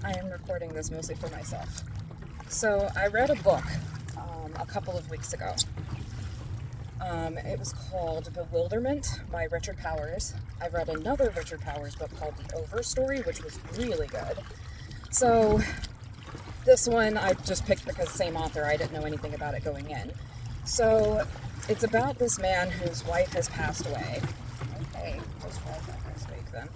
I am recording this mostly for myself. So I read a book a couple of weeks ago. It was called Bewilderment by Richard Powers. I read another Richard Powers book called The Overstory, which was really good. So this one I just picked because same author, I didn't know anything about it going in. So it's about this man whose wife has passed away. Okay, whose wife passed away then.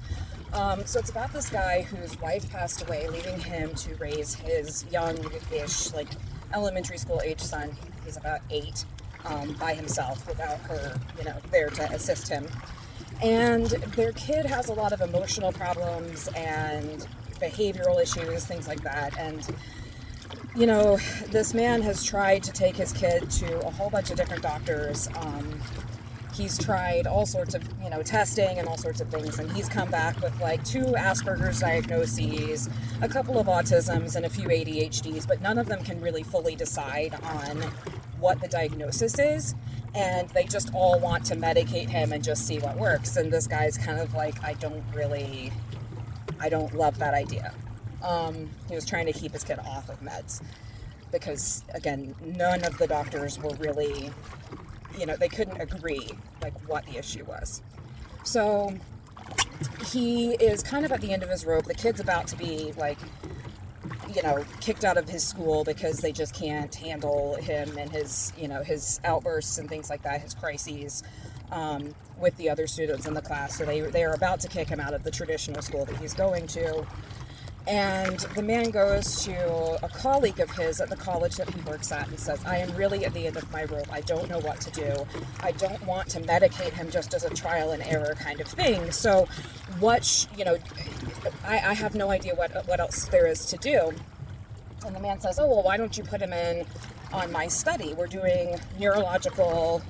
So it's about this guy whose wife passed away, leaving him to raise his young-ish, like elementary school age son. He's about 8, by himself without her, there to assist him. And their kid has a lot of emotional problems and behavioral issues, things like that. And this man has tried to take his kid to a whole bunch of different doctors. He's tried all sorts of, testing and all sorts of things, and he's come back with like 2 Asperger's diagnoses, a couple of autisms, and a few ADHDs, but none of them can really fully decide on what the diagnosis is, and they just all want to medicate him and just see what works. And this guy's kind of like, I don't love that idea. He was trying to keep his kid off of meds because, again, none of the doctors were really, they couldn't agree, like, what the issue was. So he is kind of at the end of his rope. The kid's about to be, like, kicked out of his school because they just can't handle him and his, his outbursts and things like that, his crises, with the other students in the class. So they are about to kick him out of the traditional school that he's going to. And the man goes to a colleague of his at the college that he works at and says, I am really at the end of my rope. I don't know what to do. I don't want to medicate him just as a trial and error kind of thing. So I have no idea what else there is to do. And the man says, oh, well, why don't you put him in on my study? We're doing neurological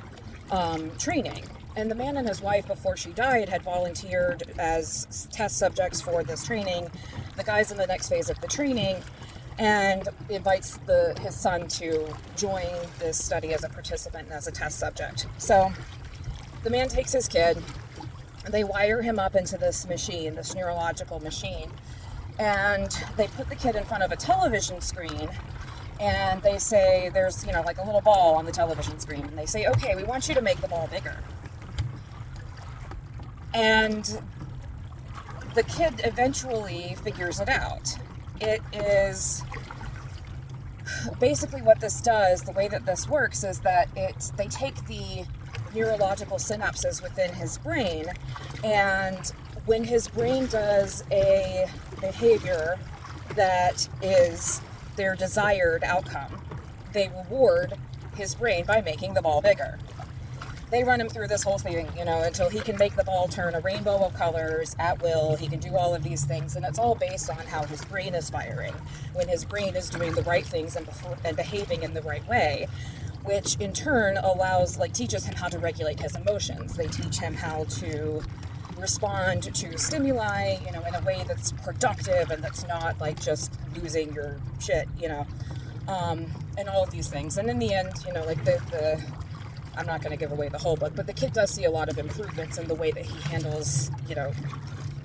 training. And the man and his wife, before she died, had volunteered as test subjects for this training. The guy's in the next phase of the training and invites his son to join this study as a participant and as a test subject. So the man takes his kid, they wire him up into this machine, this neurological machine, and they put the kid in front of a television screen, and they say there's, like a little ball on the television screen, and they say, okay, we want you to make the ball bigger. And the kid eventually figures it out. It is basically what this does, the way that this works is that they take the neurological synapses within his brain, and when his brain does a behavior that is their desired outcome, they reward his brain by making the ball bigger. They run him through this whole thing, until he can make the ball turn a rainbow of colors at will. He can do all of these things, and it's all based on how his brain is firing. When his brain is doing the right things and behaving in the right way, which in turn teaches him how to regulate his emotions. They teach him how to respond to stimuli, in a way that's productive and that's not like just losing your shit, and all of these things. And in the end, I'm not going to give away the whole book, but the kid does see a lot of improvements in the way that he handles,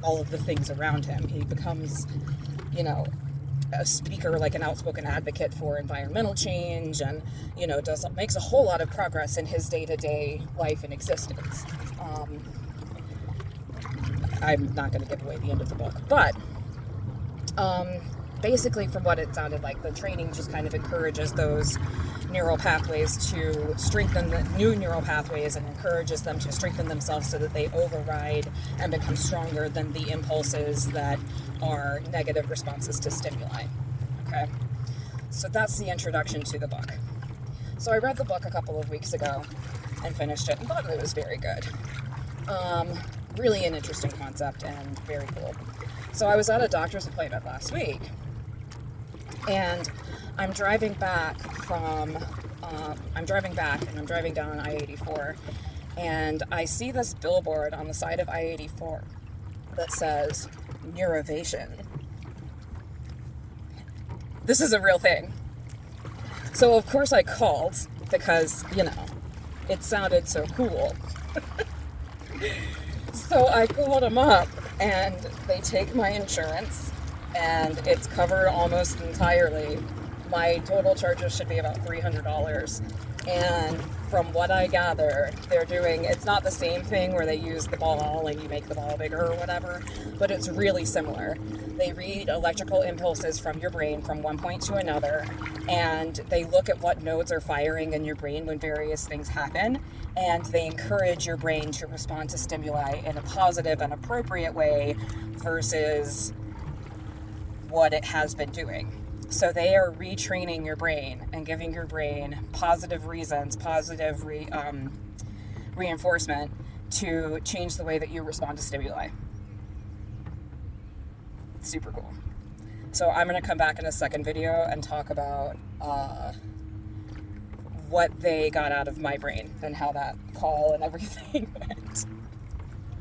all of the things around him. He becomes, a speaker, like an outspoken advocate for environmental change, and, makes a whole lot of progress in his day-to-day life and existence. I'm not going to give away the end of the book, but basically from what it sounded like, the training just kind of encourages those neural pathways to strengthen the new neural pathways and encourages them to strengthen themselves so that they override and become stronger than the impulses that are negative responses to stimuli. Okay, so that's the introduction to the book. So I read the book a couple of weeks ago and finished it and thought it was very good. Really an interesting concept and very cool. So I was at a doctor's appointment last week, and I'm driving back and I'm driving down I-84, and I see this billboard on the side of I-84 that says Neurovation. This is a real thing. So of course I called because, it sounded so cool. So I called them up, and they take my insurance, and it's covered almost entirely. My total charges should be about $300. And from what I gather, they're doing, it's not the same thing where they use the ball and you make the ball bigger or whatever, but it's really similar. They read electrical impulses from your brain from one point to another, and they look at what nodes are firing in your brain when various things happen, and they encourage your brain to respond to stimuli in a positive and appropriate way versus what it has been doing. So they are retraining your brain and giving your brain positive reasons, positive reinforcement to change the way that you respond to stimuli. Super cool. So I'm going to come back in a second video and talk about what they got out of my brain and how that call and everything went.